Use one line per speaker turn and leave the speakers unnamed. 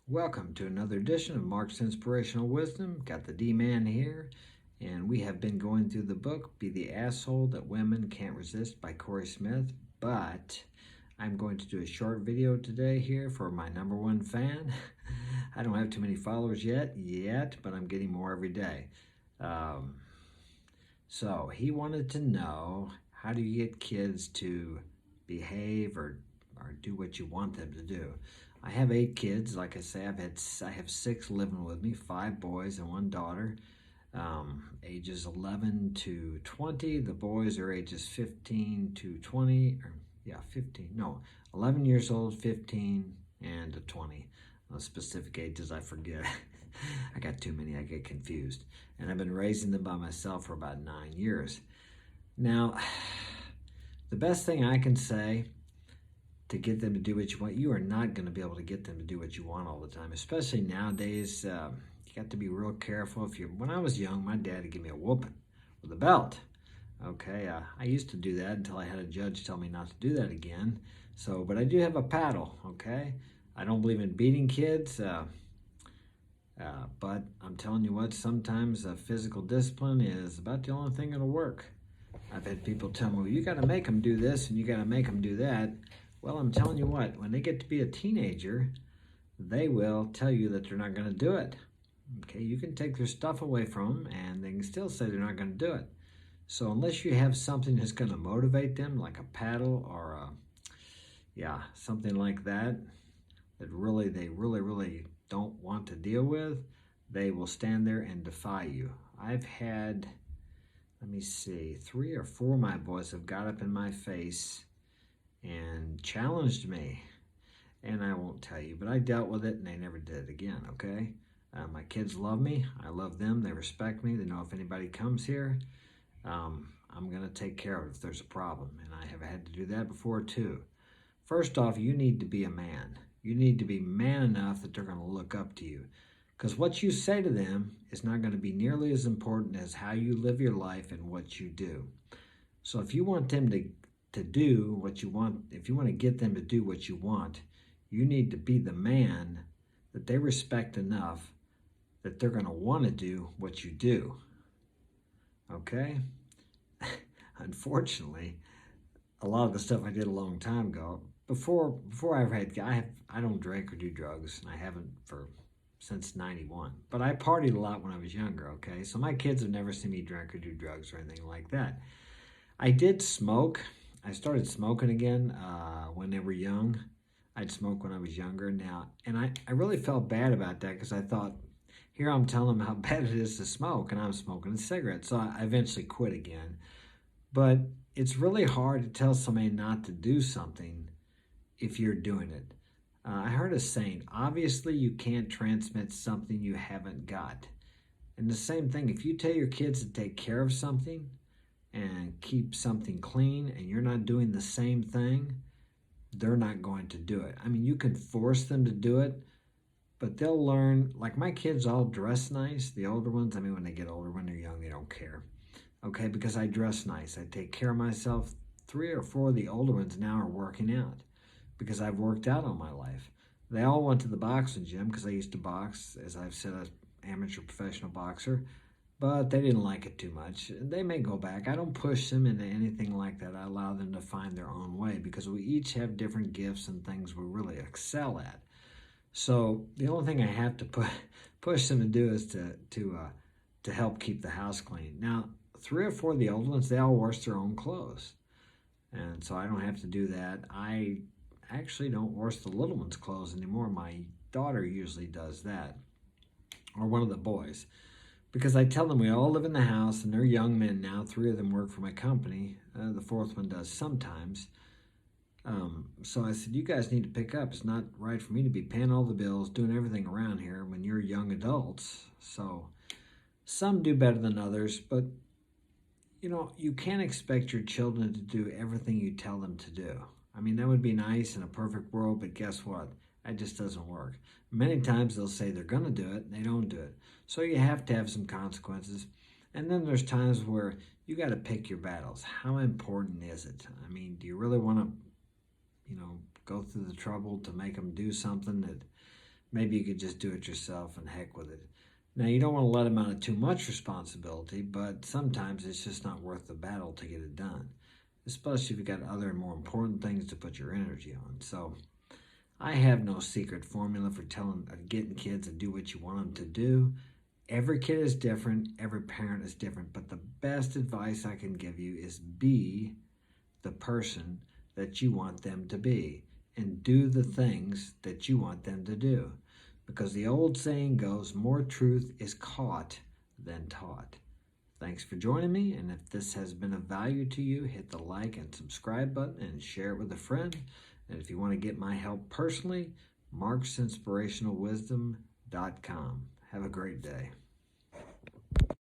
Welcome to another edition of Mark's Inspirational Wisdom. Got the D-Man here, and we have been going through the book Be the Asshole That Women Can't Resist by Corey Smith, but I'm going to do a short video today here for my number one fan. I don't have too many followers yet, but I'm getting more every day. Um, so he wanted to know, how do you get kids to behave or do what you want them to do? I have 8 kids. Like I say, I have 6 living with me, 5 boys and 1 daughter. Ages 11 to 20. The boys are ages 15 to 20. 15. No, 11 years old, 15, and 20. Specific ages I forget. I got too many. I get confused. And I've been raising them by myself for about 9 years. Now, the best thing I can say to get them to do what you want, you are not going to be able to get them to do what you want all the time, especially nowadays. You got to be real careful. When I was young, my dad would give me a whooping with a belt. Okay, I used to do that until I had a judge tell me not to do that again. But I do have a paddle. Okay, I don't believe in beating kids. But I'm telling you what, sometimes physical discipline is about the only thing that'll work. I've had people tell me, well, you got to make them do this and you got to make them do that. Well, I'm telling you what, when they get to be a teenager, they will tell you that they're not going to do it. Okay, you can take their stuff away from them and they can still say they're not going to do it. So unless you have something that's going to motivate them, like a paddle or something like that, that they really don't want to deal with, they will stand there and defy you. I've had, let me see, 3 or 4 of my boys have got up in my face and challenged me. And I won't tell you, but I dealt with it and they never did it again, okay? My kids love me. I love them. They respect me. They know if anybody comes here, I'm going to take care of it if there's a problem. And I have had to do that before too. First off, you need to be a man. You need to be man enough that they're going to look up to you. Because what you say to them is not going to be nearly as important as how you live your life and what you do. So if you want them to do what you want, if you want to get them to do what you want, you need to be the man that they respect enough that they're going to want to do what you do. Okay? Unfortunately, a lot of the stuff I did a long time ago, before I ever had, I don't drink or do drugs, and I haven't since 91. But I partied a lot when I was younger, okay? So my kids have never seen me drink or do drugs or anything like that. I did smoke. I started smoking again when they were young. I'd smoke when I was younger now. And I really felt bad about that because I thought, here I'm telling them how bad it is to smoke, and I'm smoking a cigarette. So I eventually quit again. But it's really hard to tell somebody not to do something if you're doing it. I heard a saying, obviously you can't transmit something you haven't got. And the same thing, if you tell your kids to take care of something and keep something clean and you're not doing the same thing, they're not going to do it. I mean, you can force them to do it, but they'll learn. Like my kids all dress nice, the older ones. I mean, when they get older, when they're young, they don't care. Okay, because I dress nice. I take care of myself. 3 or 4 of the older ones now are working out because I've worked out all my life. They all went to the boxing gym because I used to box. As I've said, I was an amateur professional boxer, but they didn't like it too much. They may go back. I don't push them into anything like that. I allow them to find their own way because we each have different gifts and things we really excel at. So the only thing I have to push them to do is to help keep the house clean. Now, 3 or 4 of the old ones, they all wash their own clothes, and so I don't have to do that. I actually don't wash the little ones' clothes anymore. My daughter usually does that, or one of the boys, because I tell them we all live in the house, and they're young men now. 3 of them work for my company. The 4th one does sometimes. So I said, you guys need to pick up. It's not right for me to be paying all the bills, doing everything around here when you're young adults. So some do better than others, but you can't expect your children to do everything you tell them to do. I mean, that would be nice in a perfect world, but guess what? That just doesn't work. Many times they'll say they're going to do it, and they don't do it. So you have to have some consequences. And then there's times where you got to pick your battles. How important is it? I mean, do you really want to, go through the trouble to make them do something that maybe you could just do it yourself and heck with it. Now, you don't want to let them out of too much responsibility, but sometimes it's just not worth the battle to get it done, especially if you've got other more important things to put your energy on. So I have no secret formula for getting kids to do what you want them to do. Every kid is different, every parent is different, but the best advice I can give you is be the person that you want them to be and do the things that you want them to do. Because the old saying goes, more truth is caught than taught. Thanks for joining me, and if this has been of value to you, hit the like and subscribe button and share it with a friend. And if you want to get my help personally, marksinspirationalwisdom.com. Have a great day.